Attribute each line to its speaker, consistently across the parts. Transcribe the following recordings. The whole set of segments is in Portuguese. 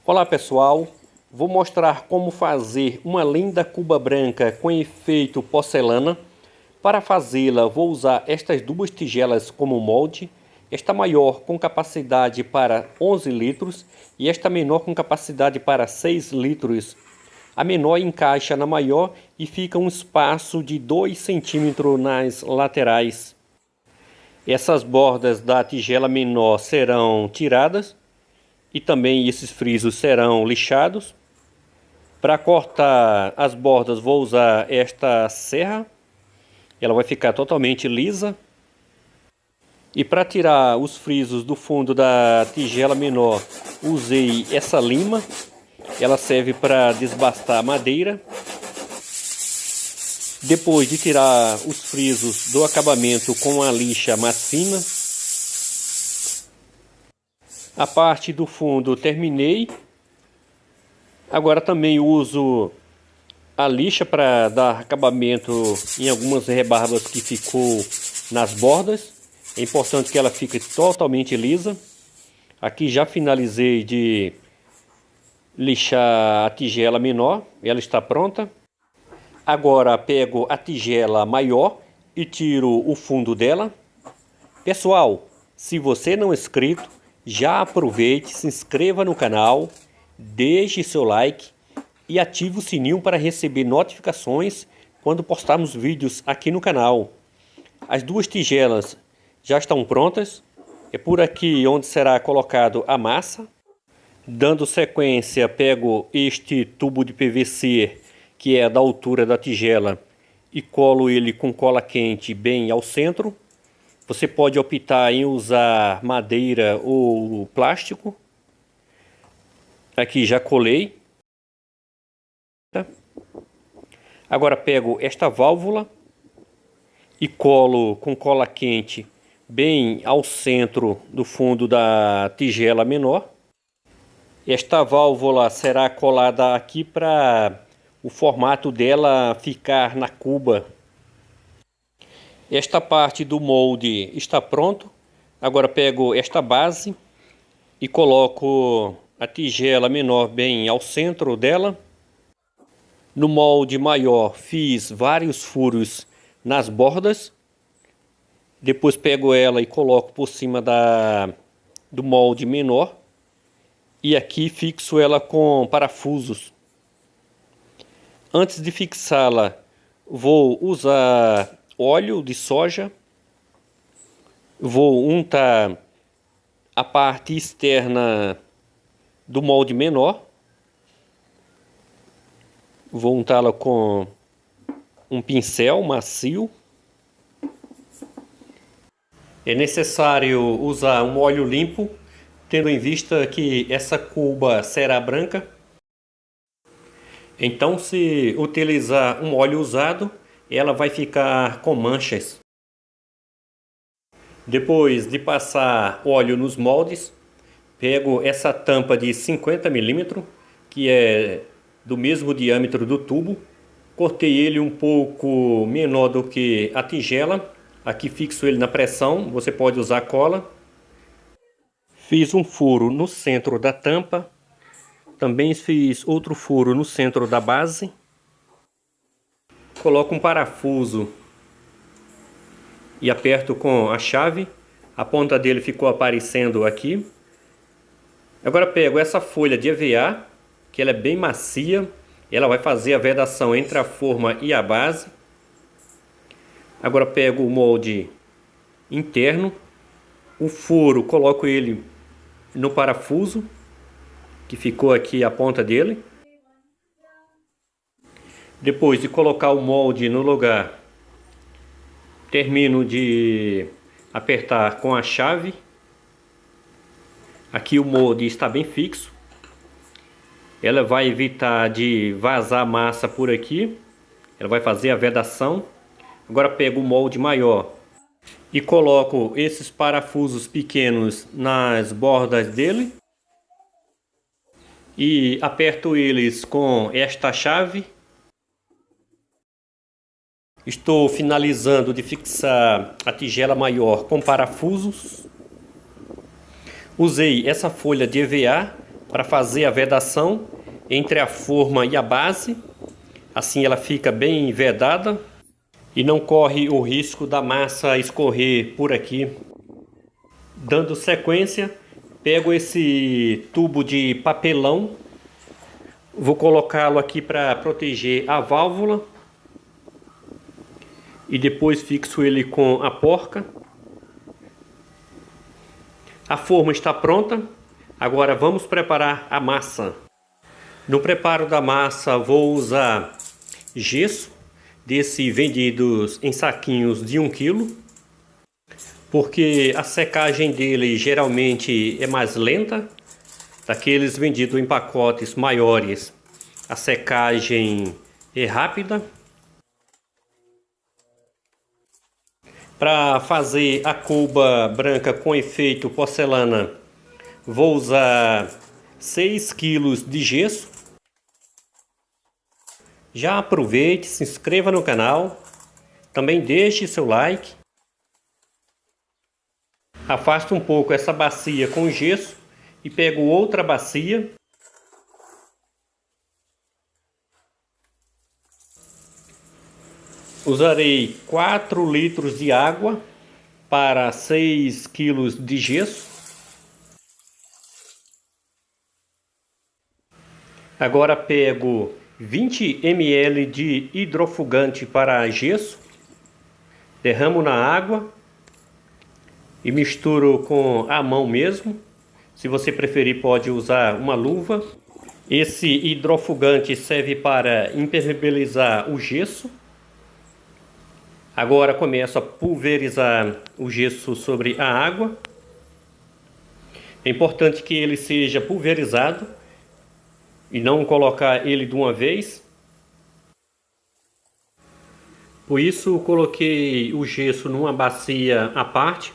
Speaker 1: Olá pessoal, vou mostrar como fazer uma linda cuba branca com efeito porcelana. Para fazê-la vou usar estas duas tigelas como molde, esta maior com capacidade para 11 litros e esta menor com capacidade para 6 litros. A menor encaixa na maior e fica um espaço de 2 centímetros nas laterais. Essas bordas da tigela menor serão tiradas e também esses frisos serão lixados. Para cortar as bordas vou usar esta serra, ela vai ficar totalmente lisa. E para tirar os frisos do fundo da tigela menor usei essa lima, ela serve para desbastar a madeira. Depois de tirar os frisos do acabamento com a lixa mais fina, a parte do fundo terminei. Agora também uso a lixa para dar acabamento em algumas rebarbas que ficou nas bordas. É importante que ela fique totalmente lisa. Aqui já finalizei de lixar a tigela menor, ela está pronta. Agora pego a tigela maior e tiro o fundo dela. Pessoal, se você não é inscrito, já aproveite, se inscreva no canal, deixe seu like e ative o sininho para receber notificações quando postarmos vídeos aqui no canal. As duas tigelas já estão prontas, é por aqui onde será colocado a massa. Dando sequência, pego este tubo de PVC que é da altura da tigela e colo ele com cola quente bem ao centro. Você pode optar em usar madeira ou plástico. Aqui já colei. Agora pego esta válvula e colo com cola quente bem ao centro do fundo da tigela menor. Esta válvula será colada aqui para o formato dela ficar na cuba. Esta parte do molde está pronto. Agora pego esta base e coloco a tigela menor bem ao centro dela. No molde maior fiz vários furos nas bordas. Depois pego ela e coloco por cima do molde menor. E aqui fixo ela com parafusos. Antes de fixá-la, vou usar óleo de soja. Vou untar a parte externa do molde menor. Vou untá-la com um pincel macio. É necessário usar um óleo limpo, tendo em vista que essa cuba será branca. Então, se utilizar um óleo usado, ela vai ficar com manchas. Depois de passar óleo nos moldes, pego essa tampa de 50 milímetros, que é do mesmo diâmetro do tubo. Cortei ele um pouco menor do que a tigela. Aqui fixo ele na pressão, você pode usar cola. Fiz um furo no centro da tampa. Também fiz outro furo no centro da base. Coloco um parafuso e aperto com a chave. A ponta dele ficou aparecendo aqui. Agora pego essa folha de EVA, que ela é bem macia. Ela vai fazer a vedação entre a forma e a base. Agora pego o molde interno. O furo, coloco ele no parafuso, que ficou aqui a ponta dele. Depois de colocar o molde no lugar, termino de apertar com a chave. Aqui o molde está bem fixo. Ela vai evitar de vazar massa por aqui. Ela vai fazer a vedação. Agora pego o molde maior e coloco esses parafusos pequenos nas bordas dele. E aperto eles com esta chave. Estou finalizando de fixar a tigela maior com parafusos. Usei essa folha de EVA para fazer a vedação entre a forma e a base. Assim ela fica bem vedada e não corre o risco da massa escorrer por aqui. Dando sequência, pego esse tubo de papelão, vou colocá-lo aqui para proteger a válvula e depois fixo ele com a porca. A forma está pronta, agora vamos preparar a massa. No preparo da massa vou usar gesso, desse vendidos em saquinhos de 1 kg, porque a secagem dele geralmente é mais lenta. Daqueles vendidos em pacotes maiores, a secagem é rápida. Para fazer a cuba branca com efeito porcelana, vou usar 6 kg de gesso. Já aproveite, se inscreva no canal, também deixe seu like. Afasto um pouco essa bacia com gesso e pego outra bacia. Usarei 4 litros de água para 6 kg de gesso. Agora pego 20 ml de hidrofugante para gesso, derramo na água e misturo com a mão mesmo. Se você preferir, pode usar uma luva. Esse hidrofugante serve para impermeabilizar o gesso. Agora começo a pulverizar o gesso sobre a água. É importante que ele seja pulverizado e não colocar ele de uma vez. Por isso coloquei o gesso numa bacia à parte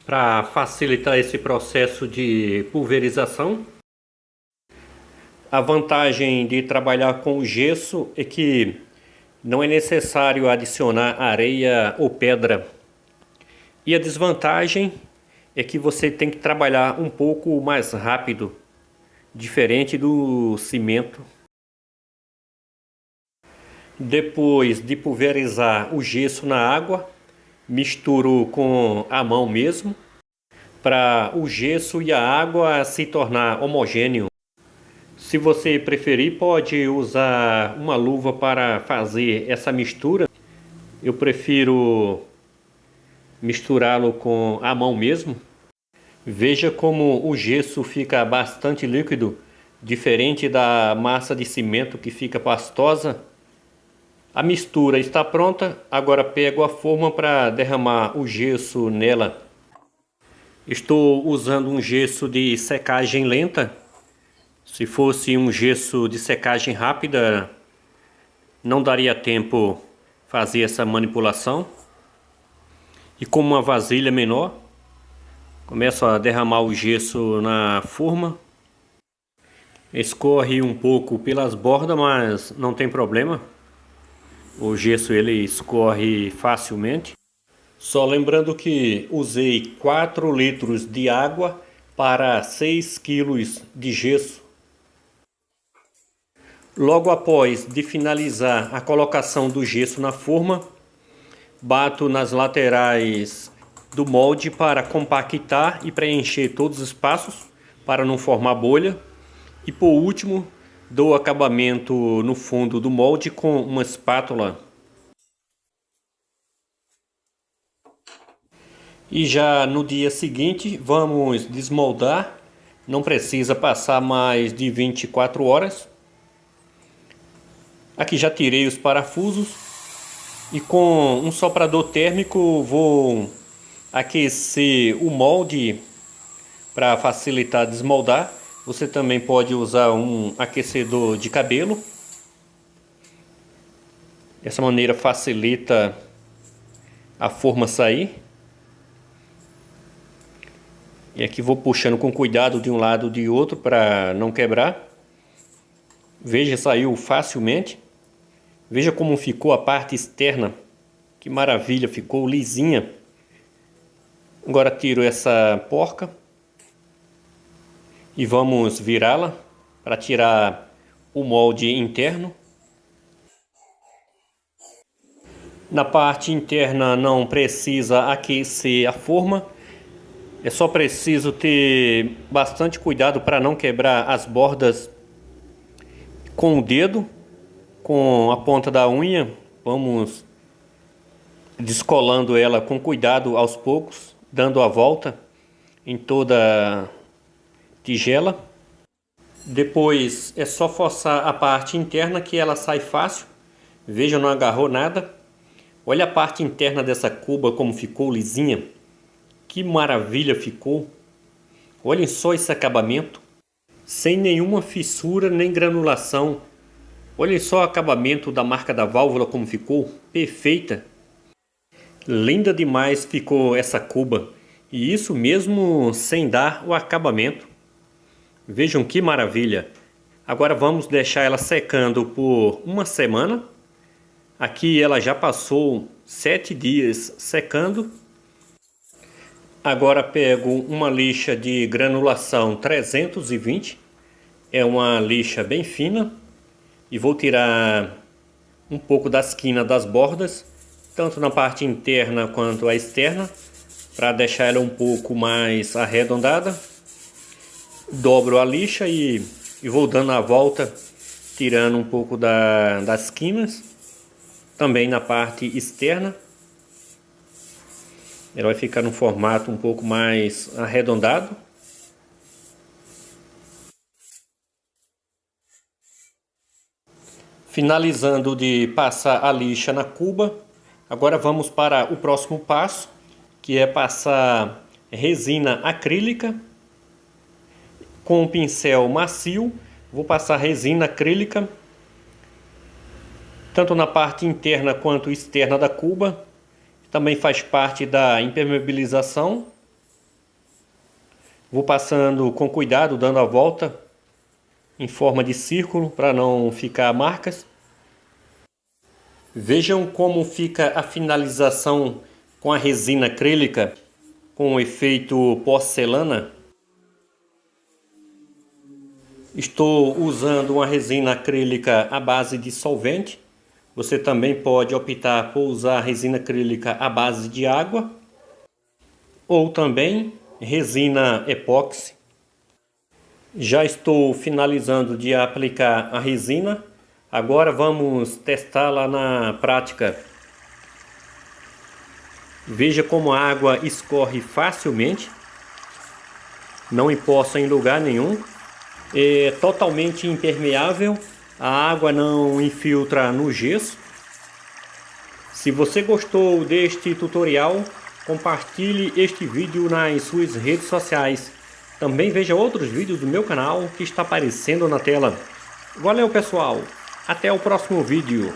Speaker 1: para facilitar esse processo de pulverização. A vantagem de trabalhar com o gesso é que não é necessário adicionar areia ou pedra. E a desvantagem é que você tem que trabalhar um pouco mais rápido, diferente do cimento. Depois de pulverizar o gesso na água, misturo com a mão mesmo, para o gesso e a água se tornar homogêneo. Se você preferir, pode usar uma luva para fazer essa mistura. Eu prefiro misturá-lo com a mão mesmo. Veja como o gesso fica bastante líquido, diferente da massa de cimento que fica pastosa. A mistura está pronta, agora pego a forma para derramar o gesso nela. Estou usando um gesso de secagem lenta. Se fosse um gesso de secagem rápida, não daria tempo fazer essa manipulação. E com uma vasilha menor, começo a derramar o gesso na forma. Escorre um pouco pelas bordas, mas não tem problema. O gesso ele escorre facilmente. Só lembrando que usei 4 litros de água para 6 kg de gesso. Logo após de finalizar a colocação do gesso na forma, bato nas laterais do molde para compactar e preencher todos os espaços para não formar bolha. E por último, dou acabamento no fundo do molde com uma espátula. E já no dia seguinte vamos desmoldar. Não precisa passar mais de 24 horas. Aqui já tirei os parafusos e com um soprador térmico vou aquecer o molde para facilitar desmoldar. Você também pode usar um aquecedor de cabelo. Dessa maneira facilita a forma sair. E aqui vou puxando com cuidado de um lado e de outro para não quebrar. Veja, saiu facilmente. Veja como ficou a parte externa. Que maravilha, ficou lisinha. Agora tiro essa porca. e vamos virá-la para tirar o molde interno. Na parte interna não precisa aquecer a forma, é só preciso ter bastante cuidado para não quebrar as bordas com o dedo, com a ponta da unha. Vamos descolando ela com cuidado aos poucos, dando a volta em toda a tigela. Depois é só forçar a parte interna que ela sai fácil. Veja, não agarrou nada. Olha a parte interna dessa cuba como ficou lisinha. Que maravilha ficou. Olhem só esse acabamento. Sem nenhuma fissura nem granulação. Olhem só o acabamento da marca da válvula como ficou. Perfeita. Linda demais ficou essa cuba. E isso mesmo sem dar o acabamento. Vejam que maravilha. Agora vamos deixar ela secando por uma semana. Aqui ela já passou 7 dias secando. Agora pego uma lixa de granulação 320. É uma lixa bem fina. E vou tirar um pouco das quinas das bordas, tanto na parte interna quanto a externa, para deixar ela um pouco mais arredondada. Dobro a lixa e vou dando a volta, tirando um pouco das quinas. Também na parte externa. Ela vai ficar num formato um pouco mais arredondado. Finalizando de passar a lixa na cuba, agora vamos para o próximo passo, que é passar resina acrílica. Com um pincel macio, vou passar resina acrílica, tanto na parte interna quanto externa da cuba. Também faz parte da impermeabilização. Vou passando com cuidado, dando a volta em forma de círculo para não ficar marcas. Vejam como fica a finalização com a resina acrílica, com o efeito porcelana. Estou usando uma resina acrílica à base de solvente. Você também pode optar por usar resina acrílica à base de água ou também resina epóxi. Já estou finalizando de aplicar a resina. Agora vamos testá-la na prática. Veja como a água escorre facilmente. Não empoça em lugar nenhum. É totalmente impermeável. A água não infiltra no gesso. Se você gostou deste tutorial, compartilhe este vídeo nas suas redes sociais. Também veja outros vídeos do meu canal que está aparecendo na tela. Valeu, pessoal! Até o próximo vídeo.